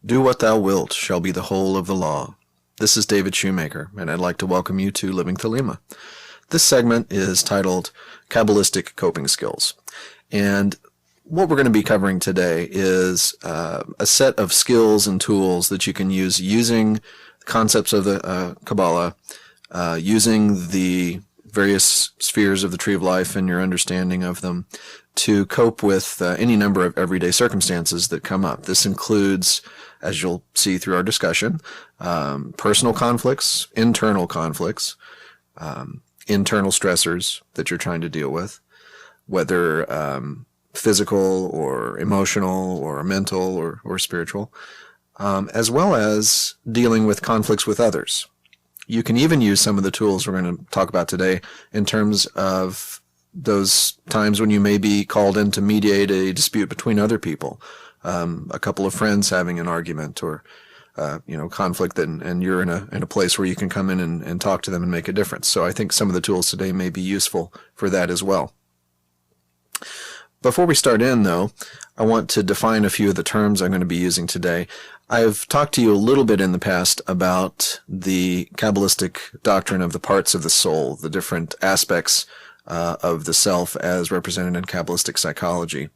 Do what thou wilt shall be the whole of the law. This is David Shoemaker, and I'd like to welcome you to Living Thelema. This segment is titled Qabalistic Coping Skills, and what we're going to be covering today is a set of skills and tools that you can use using concepts of the Kabbalah, using the various spheres of the Tree of Life and your understanding of them to cope with any number of everyday circumstances that come up. This includes, as you'll see through our discussion, personal conflicts, internal stressors that you're trying to deal with, whether physical or emotional or mental or spiritual, as well as dealing with conflicts with others. You can even use some of the tools we're going to talk about today in terms of those times when you may be called in to mediate a dispute between other people, a couple of friends having an argument or conflict, and you're in a place where you can come in and talk to them and make a difference. So I think some of the tools today may be useful for that as well. Before we start in, though, I want to define a few of the terms I'm going to be using today. I've talked to you a little bit in the past about the Kabbalistic doctrine of the parts of the soul, the different aspects of the self as represented in Kabbalistic psychology.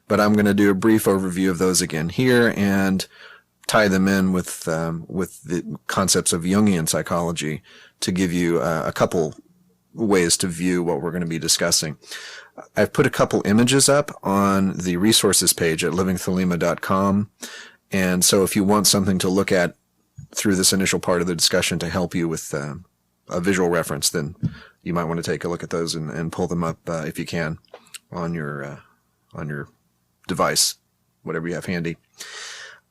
But I'm going to do a brief overview of those again here and tie them in with the concepts of Jungian psychology to give you a couple ways to view what we're going to be discussing. I've put a couple images up on the resources page at livingthelema.com, and so if you want something to look at through this initial part of the discussion to help you with a visual reference, then you might want to take a look at those and pull them up if you can on your device, whatever you have handy.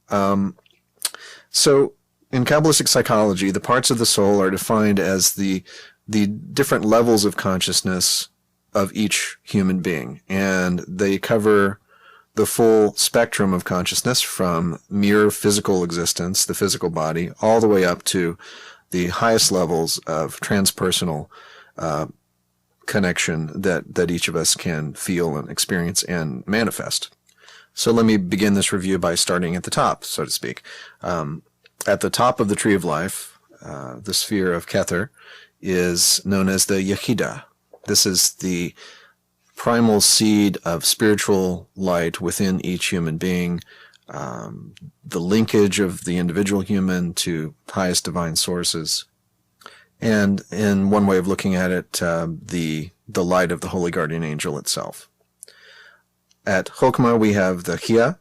So in Kabbalistic psychology, the parts of the soul are defined as the different levels of consciousness of each human being, and they cover the full spectrum of consciousness from mere physical existence, the physical body, all the way up to the highest levels of transpersonal connection that each of us can feel and experience and manifest. So let me begin this review by starting at the top, so to speak. At the top of the Tree of Life, the sphere of Kether is known as the Yechidah. This is the primal seed of spiritual light within each human being, the linkage of the individual human to highest divine sources. And in one way of looking at it, the light of the holy guardian angel itself. At Chokmah, we have the Chia,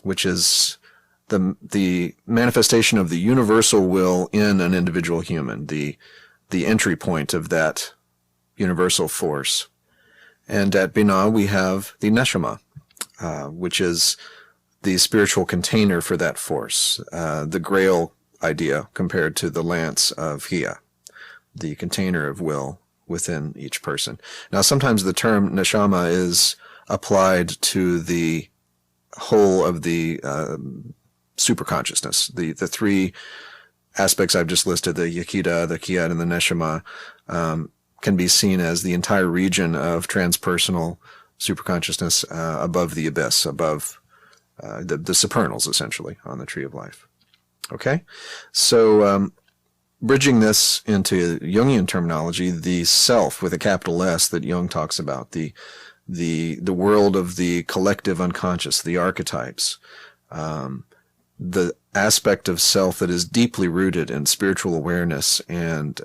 which is the manifestation of the universal will in an individual human, the entry point of that universal force. And at Binah, we have the Neshama, which is the spiritual container for that force, the grail idea compared to the lance of Hia, the container of will within each person. Now, sometimes the term Neshama is applied to the whole of the superconsciousness, the three aspects I've just listed, the Yechidah, the Kiyat, and the Neshama, can be seen as the entire region of transpersonal superconsciousness above the abyss, above the supernals, essentially, on the Tree of Life. Okay? So, bridging this into Jungian terminology, the self with a capital S that Jung talks about, the world of the collective unconscious, the archetypes, the aspect of self that is deeply rooted in spiritual awareness and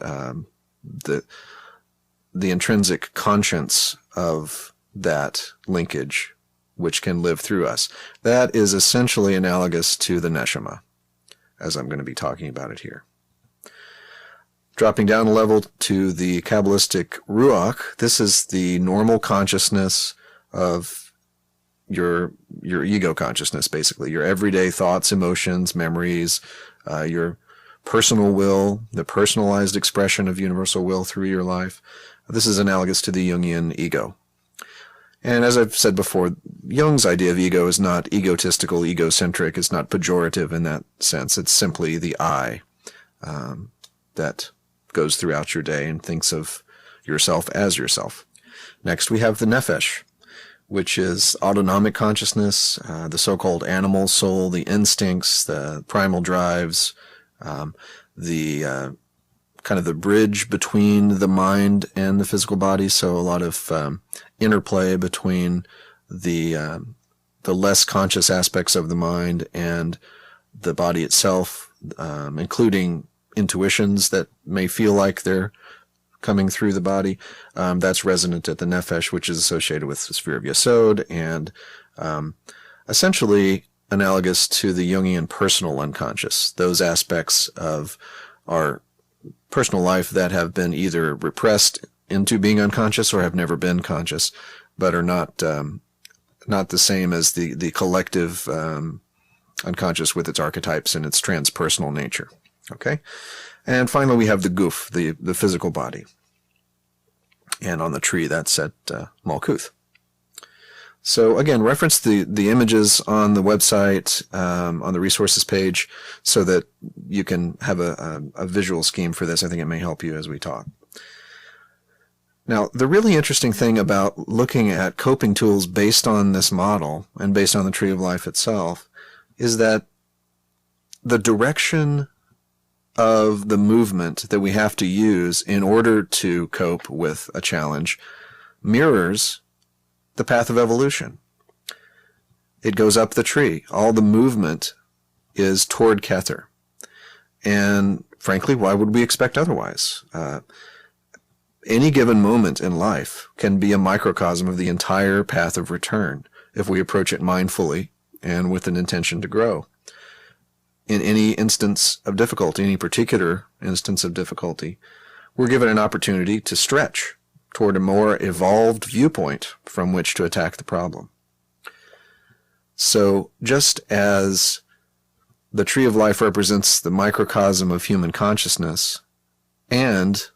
the intrinsic conscience of that linkage which can live through us. That is essentially analogous to the Neshama, as I'm going to be talking about it here. Dropping down a level to the Kabbalistic Ruach, this is the normal consciousness of your ego consciousness, basically. Your everyday thoughts, emotions, memories, your personal will, the personalized expression of universal will through your life. This is analogous to the Jungian ego. And as I've said before, Jung's idea of ego is not egotistical, egocentric. It's not pejorative in that sense. It's simply the I that goes throughout your day and thinks of yourself as yourself. Next, we have the Nephesh, which is autonomic consciousness, the so-called animal soul, the instincts, the primal drives, the kind of the bridge between the mind and the physical body. So a lot of interplay between the less conscious aspects of the mind and the body itself, including intuitions that may feel like they're coming through the body. That's resonant at the Nephesh, which is associated with the sphere of Yesod, and essentially analogous to the Jungian personal unconscious, those aspects of our personal life that have been either repressed into being unconscious or have never been conscious, but are not the same as the collective unconscious with its archetypes and its transpersonal nature. Okay? And finally, we have the guf, the physical body. And on the tree, that's at Malkuth. So again, reference the images on the website, on the resources page, so that you can have a visual scheme for this. I think it may help you as we talk. Now, the really interesting thing about looking at coping tools based on this model and based on the Tree of Life itself is that the direction of the movement that we have to use in order to cope with a challenge mirrors the path of evolution. It goes up the tree. All the movement is toward Kether. And frankly, why would we expect otherwise? Any given moment in life can be a microcosm of the entire path of return if we approach it mindfully and with an intention to grow. In any instance of difficulty, any particular instance of difficulty, we're given an opportunity to stretch toward a more evolved viewpoint from which to attack the problem. So just as the Tree of Life represents the microcosm of human consciousness and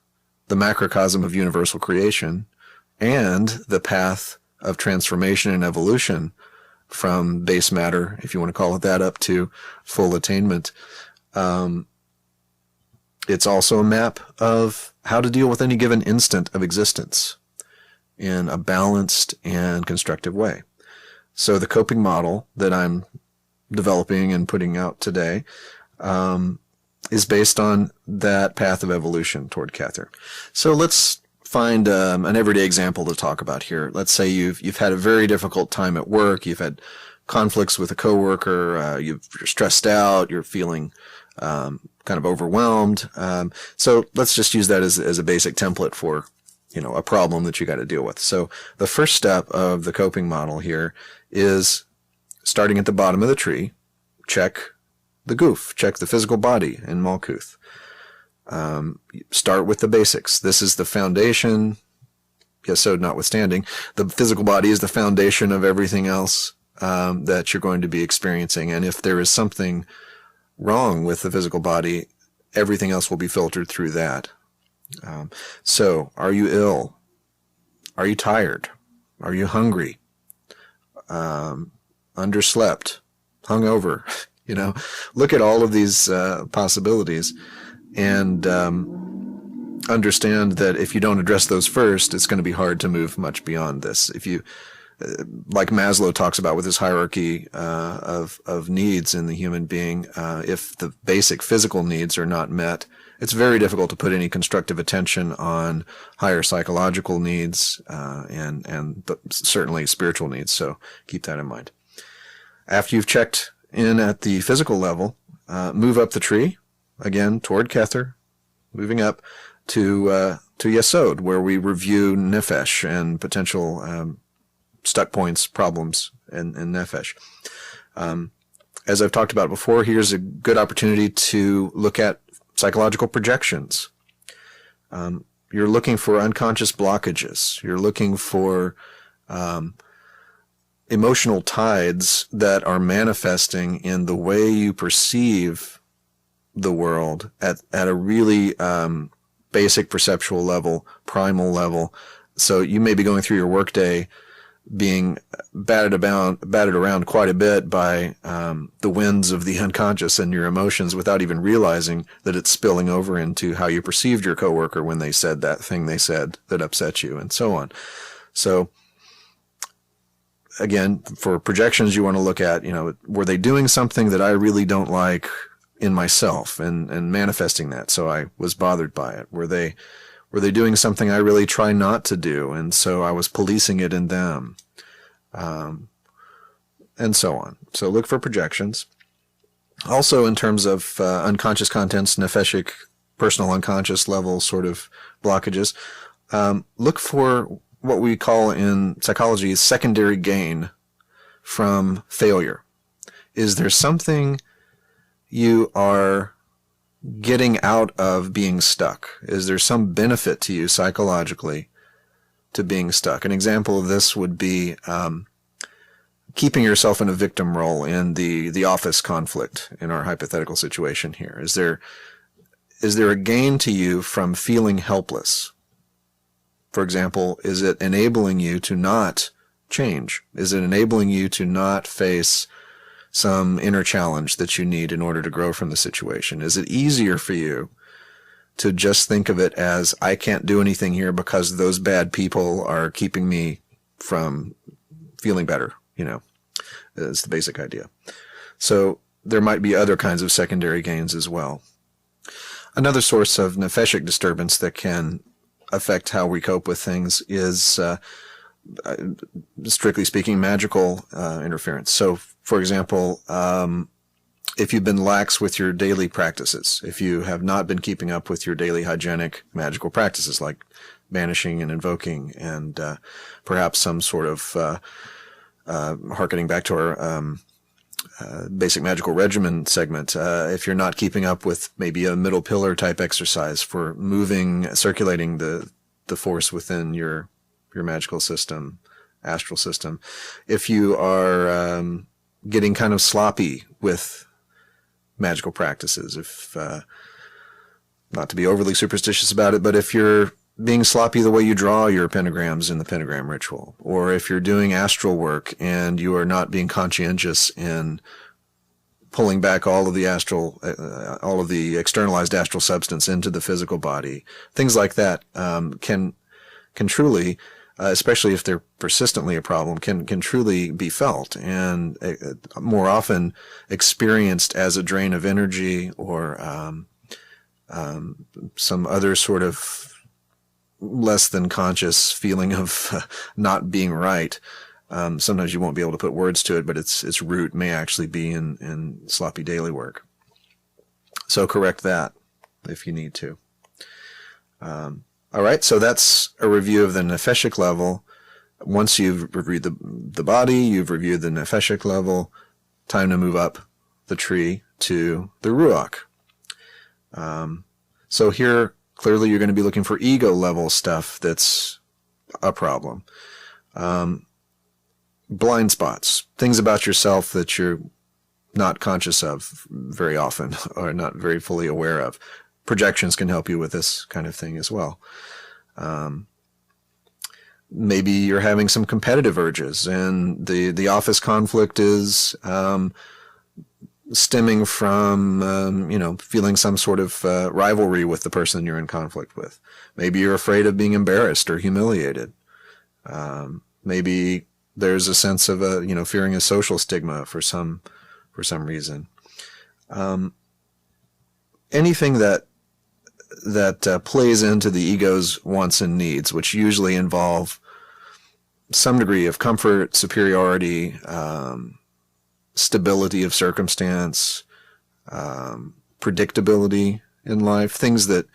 the macrocosm of universal creation and the path of transformation and evolution from base matter, if you want to call it that, up to full attainment, it's also a map of how to deal with any given instant of existence in a balanced and constructive way. So the coping model that I'm developing and putting out today is based on that path of evolution toward Kether. So let's find an everyday example to talk about here. Let's say you've had a very difficult time at work. You've had conflicts with a coworker. You're stressed out. You're feeling kind of overwhelmed. So let's just use that as a basic template for, a problem that you got to deal with. So the first step of the coping model here is starting at the bottom of the tree. Check the guf. Check the physical body in Malkuth. Start with the basics. This is the foundation. Yesod notwithstanding, the physical body is the foundation of everything else that you're going to be experiencing. And if there is something wrong with the physical body, everything else will be filtered through that. So, are you ill? Are you tired? Are you hungry? Underslept? Hungover? Look at all of these possibilities and understand that if you don't address those first, it's going to be hard to move much beyond this. If you, like Maslow talks about with his hierarchy of needs in the human being, if the basic physical needs are not met, it's very difficult to put any constructive attention on higher psychological needs and certainly spiritual needs. So keep that in mind. After you've checked in at the physical level, move up the tree, again, toward Kether, moving up to Yesod, where we review Nephesh and potential stuck points, problems in Nephesh. As I've talked about before, here's a good opportunity to look at psychological projections. You're looking for unconscious blockages. You're looking for emotional tides that are manifesting in the way you perceive the world at a really basic perceptual level, primal level. So you may be going through your workday being batted around quite a bit by the winds of the unconscious and your emotions without even realizing that it's spilling over into how you perceived your coworker when they said that thing they said that upset you, and so on. So again, for projections, you want to look at, were they doing something that I really don't like in myself and manifesting that, so I was bothered by it? Were they doing something I really try not to do, and so I was policing it in them? And so on. So look for projections. Also, in terms of unconscious contents, Nepheshic, personal unconscious level sort of blockages, look for what we call in psychology secondary gain from failure. Is there something you are getting out of being stuck? Is there some benefit to you psychologically to being stuck? An example of this would be keeping yourself in a victim role in the office conflict in our hypothetical situation here. Is there a gain to you from feeling helpless? For example, is it enabling you to not change? Is it enabling you to not face some inner challenge that you need in order to grow from the situation? Is it easier for you to just think of it as, I can't do anything here because those bad people are keeping me from feeling better? Is the basic idea. So there might be other kinds of secondary gains as well. Another source of Nepheshic disturbance that can affect how we cope with things is, strictly speaking, magical interference. So, for example, if you've been lax with your daily practices, if you have not been keeping up with your daily hygienic magical practices like banishing and invoking and perhaps some sort of hearkening back to our basic magical regimen segment, if you're not keeping up with maybe a middle pillar type exercise for circulating the force within your magical system, astral system, if you are getting kind of sloppy with magical practices, if not to be overly superstitious about it, but if you're being sloppy the way you draw your pentagrams in the pentagram ritual, or if you're doing astral work and you are not being conscientious in pulling back all of the externalized astral substance into the physical body, things like that can truly, especially if they're persistently a problem, can truly be felt and more often experienced as a drain of energy or some other sort of less than conscious feeling of not being right. Sometimes you won't be able to put words to it, but its root may actually be in sloppy daily work. So correct that if you need to. All right, so that's a review of the Nepheshic level. Once you've reviewed the body, you've reviewed the Nepheshic level, time to move up the tree to the Ruach. So here, clearly you're going to be looking for ego level stuff that's a problem. Blind spots, things about yourself that you're not conscious of very often or not very fully aware of. Projections can help you with this kind of thing as well. Maybe you're having some competitive urges and the office conflict is stemming from, feeling some sort of rivalry with the person you're in conflict with. Maybe you're afraid of being embarrassed or humiliated. Maybe there's a sense of fearing a social stigma for some reason. Anything that plays into the ego's wants and needs, which usually involve some degree of comfort, superiority, stability of circumstance, predictability in life, things that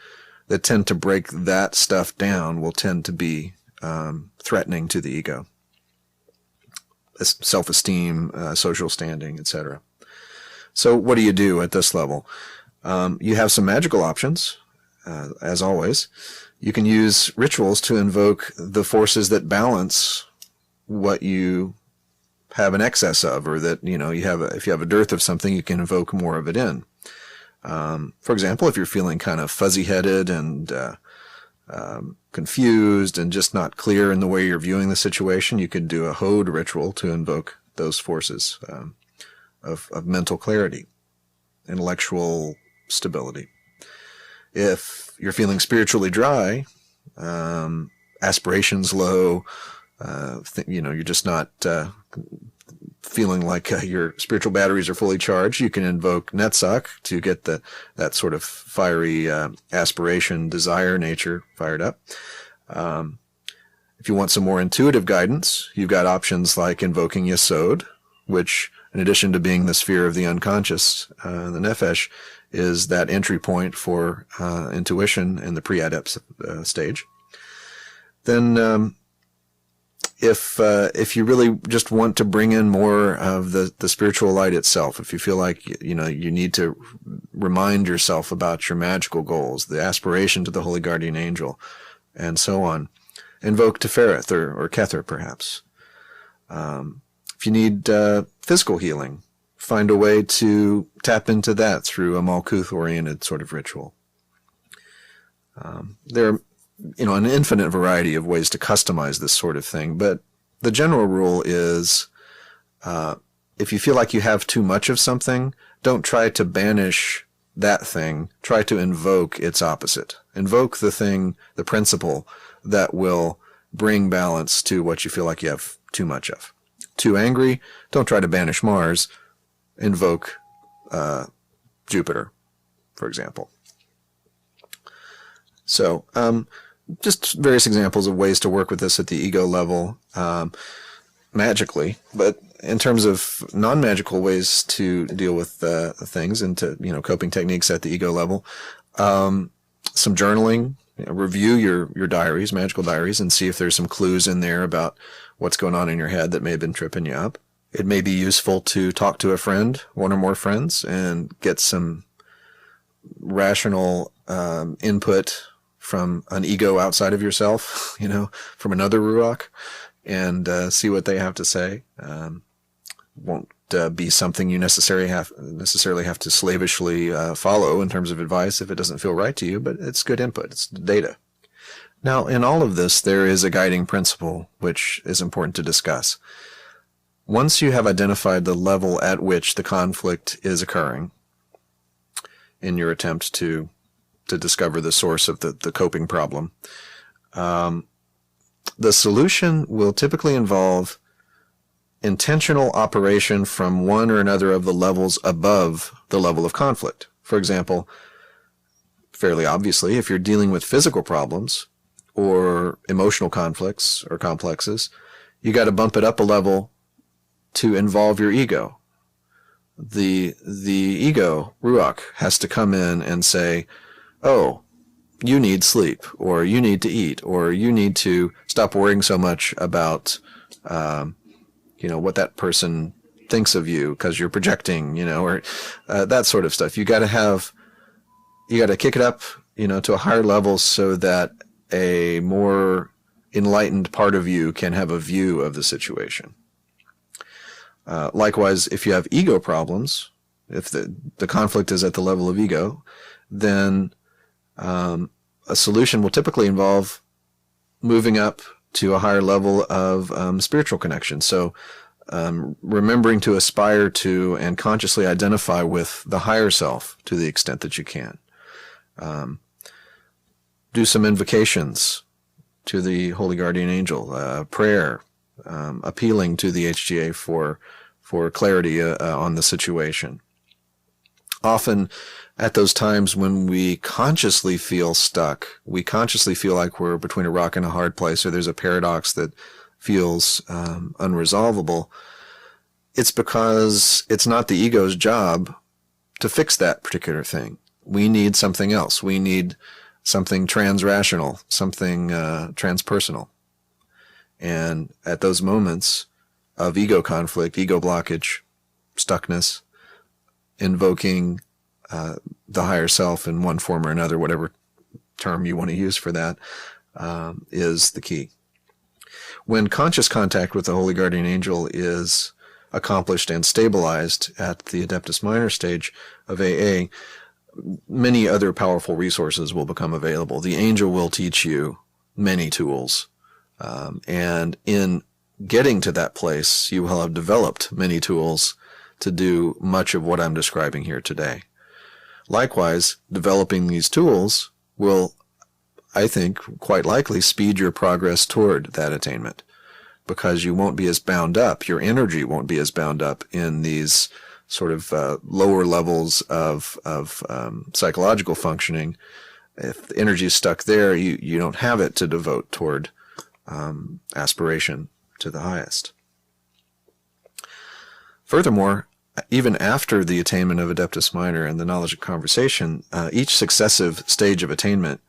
tend to break that stuff down will tend to be threatening to the ego. Self-esteem, social standing, etc. So what do you do at this level? You have some magical options, as always. You can use rituals to invoke the forces that balance what you have an excess of, or that, if you have a dearth of something, you can invoke more of it in. For example, if you're feeling kind of fuzzy-headed and confused and just not clear in the way you're viewing the situation, you could do a Hode ritual to invoke those forces of mental clarity, intellectual stability. If you're feeling spiritually dry, aspirations low, You're just not feeling like your spiritual batteries are fully charged, you can invoke Netzach to get that sort of fiery aspiration, desire nature fired up. If you want some more intuitive guidance, you've got options like invoking Yesod, which, in addition to being the sphere of the unconscious, the Nephesh, is that entry point for intuition in the pre-adept stage. Then if you really just want to bring in more of the spiritual light itself, if you feel like you need to remind yourself about your magical goals, the aspiration to the holy guardian angel, and so on, invoke Tefereth or Kether perhaps. If you need physical healing, find a way to tap into that through a Malkuth-oriented sort of ritual. There are an infinite variety of ways to customize this sort of thing, but the general rule is if you feel like you have too much of something, don't try to banish that thing. Try to invoke its opposite. Invoke the thing, the principle that will bring balance to what you feel like you have too much of. Too angry, don't try to banish Mars. Invoke Jupiter, for example. So, just various examples of ways to work with this at the ego level magically, but in terms of non-magical ways to deal with things and to coping techniques at the ego level, some journaling, review your diaries, magical diaries, and see if there's some clues in there about what's going on in your head that may have been tripping you up. It may be useful to talk to a friend, one or more friends, and get some rational input from an ego outside of yourself, from another Ruach, and see what they have to say. Won't be something you necessarily have to slavishly follow in terms of advice if it doesn't feel right to you, but it's good input. It's data. Now, in all of this, there is a guiding principle which is important to discuss. Once you have identified the level at which the conflict is occurring in your attempt to discover the source of the coping problem, the solution will typically involve intentional operation from one or another of the levels above the level of conflict. For example, fairly obviously, if you're dealing with physical problems or emotional conflicts or complexes, you got to bump it up a level to involve your ego. The ego, Ruach, has to come in and say, oh, you need sleep, or you need to eat, or you need to stop worrying so much about, what that person thinks of you because you're projecting, or that sort of stuff. You got to kick it up, to a higher level so that a more enlightened part of you can have a view of the situation. Likewise, if you have ego problems, if the conflict is at the level of ego, then a solution will typically involve moving up to a higher level of spiritual connection. So remembering to aspire to and consciously identify with the higher self to the extent that you can. Do some invocations to the Holy Guardian Angel, prayer, appealing to the HGA for clarity on the situation. Often at those times when we consciously feel stuck, we consciously feel like we're between a rock and a hard place, or there's a paradox that feels unresolvable, it's because it's not the ego's job to fix that particular thing. We need something else. We need something transrational, something transpersonal. And at those moments of ego conflict, ego blockage, stuckness, invoking the higher self in one form or another, whatever term you want to use for that, is the key. When conscious contact with the Holy Guardian Angel is accomplished and stabilized at the Adeptus Minor stage of AA, many other powerful resources will become available. The angel will teach you many tools. And in getting to that place, you will have developed many tools to do much of what I'm describing here today. Likewise, developing these tools will, I think, quite likely speed your progress toward that attainment. because you won't be as bound up. Your energy won't be as bound up in these sort of lower levels of psychological functioning. If the energy is stuck there, you don't have it to devote toward aspiration to the highest. Furthermore, even after the attainment of Adeptus Minor and the knowledge of conversation, each successive stage of attainment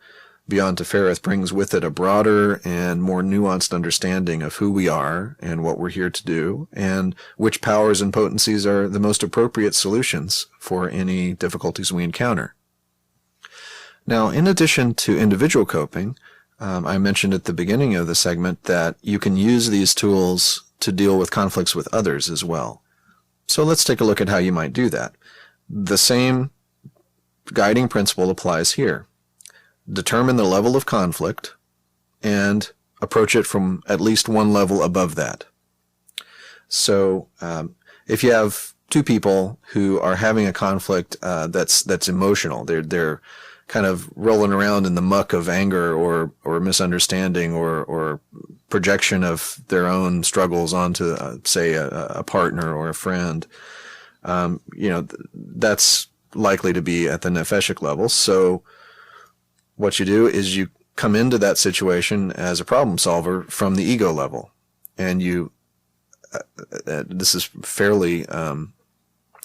beyond Tefereth brings with it a broader and more nuanced understanding of who we are and what we're here to do, and which powers and potencies are the most appropriate solutions for any difficulties we encounter. Now, in addition to individual coping, I mentioned at the beginning of the segment that you can use these tools to deal with conflicts with others as well. So let's take a look at how you might do that. The same guiding principle applies here. Determine the level of conflict and approach it from at least one level above that. So if you have two people who are having a conflict that's emotional, they're kind of rolling around in the muck of anger or misunderstanding or projection of their own struggles onto, say, a partner or a friend, that's likely to be at the Nepheshic level. So what you do is you come into that situation as a problem solver from the ego level. And this is fairly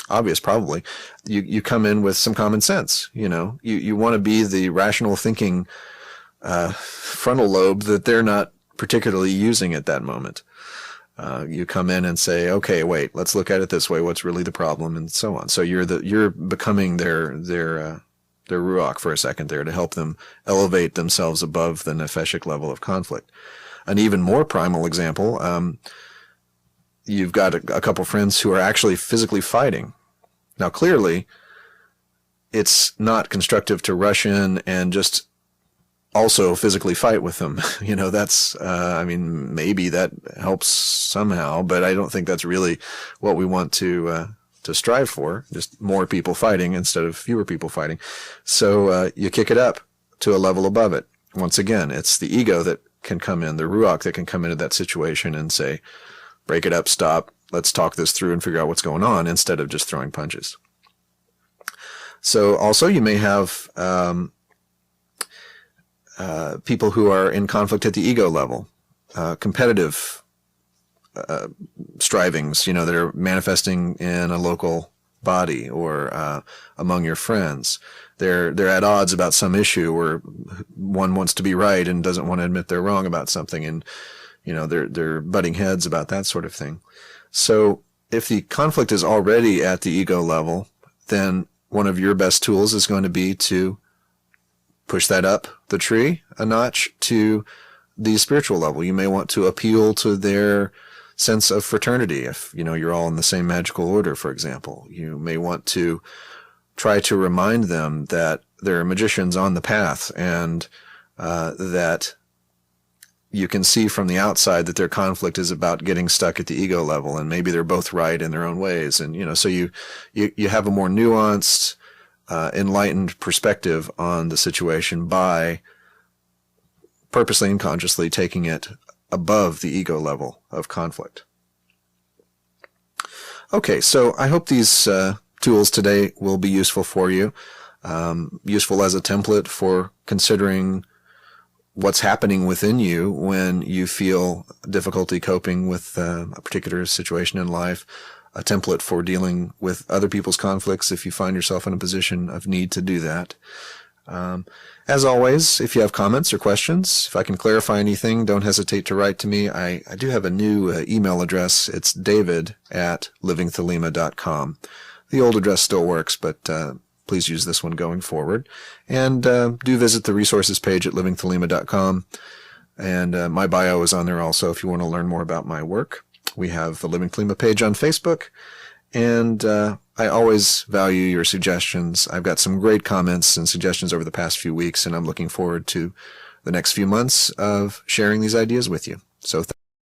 obvious probably, you come in with some common sense. You want to be the rational thinking frontal lobe that they're not particularly using at that moment. You come in and say, okay, wait, let's look at it this way. What's really the problem, and so on. So you're becoming their Ruach for a second there to help them elevate themselves above the Nepheshic level of conflict. An even more primal example, you've got a couple friends who are actually physically fighting. Now, clearly, it's not constructive to rush in and just also physically fight with them. That's, maybe that helps somehow, but I don't think that's really what we want to strive for, just more people fighting instead of fewer people fighting. So you kick it up to a level above it. Once again, it's the ego that can come in, the Ruach that can come into that situation and say, break it up, stop, let's talk this through and figure out what's going on, instead of just throwing punches. So also you may have people who are in conflict at the ego level, competitive strivings, that are manifesting in a local body or among your friends. They're at odds about some issue where one wants to be right and doesn't want to admit they're wrong about something, and they're butting heads about that sort of thing. So if the conflict is already at the ego level, then one of your best tools is going to be to push that up the tree a notch to the spiritual level. You may want to appeal to their sense of fraternity. If, you're all in the same magical order, for example, you may want to try to remind them that there are magicians on the path, and that you can see from the outside that their conflict is about getting stuck at the ego level, and maybe they're both right in their own ways. And, so you have a more nuanced, enlightened perspective on the situation by purposely and consciously taking it above the ego level of conflict. Okay, so I hope these tools today will be useful for you, useful as a template for considering what's happening within you when you feel difficulty coping with a particular situation in life, a template for dealing with other people's conflicts if you find yourself in a position of need to do that. As always, if you have comments or questions, if I can clarify anything, don't hesitate to write to me. I do have a new email address. It's david@livingthelema.com. The old address still works, but please use this one going forward. And do visit the resources page at livingthelema.com. And my bio is on there also if you want to learn more about my work. We have the Living Thelema page on Facebook. And I always value your suggestions. I've got some great comments and suggestions over the past few weeks, and I'm looking forward to the next few months of sharing these ideas with you. So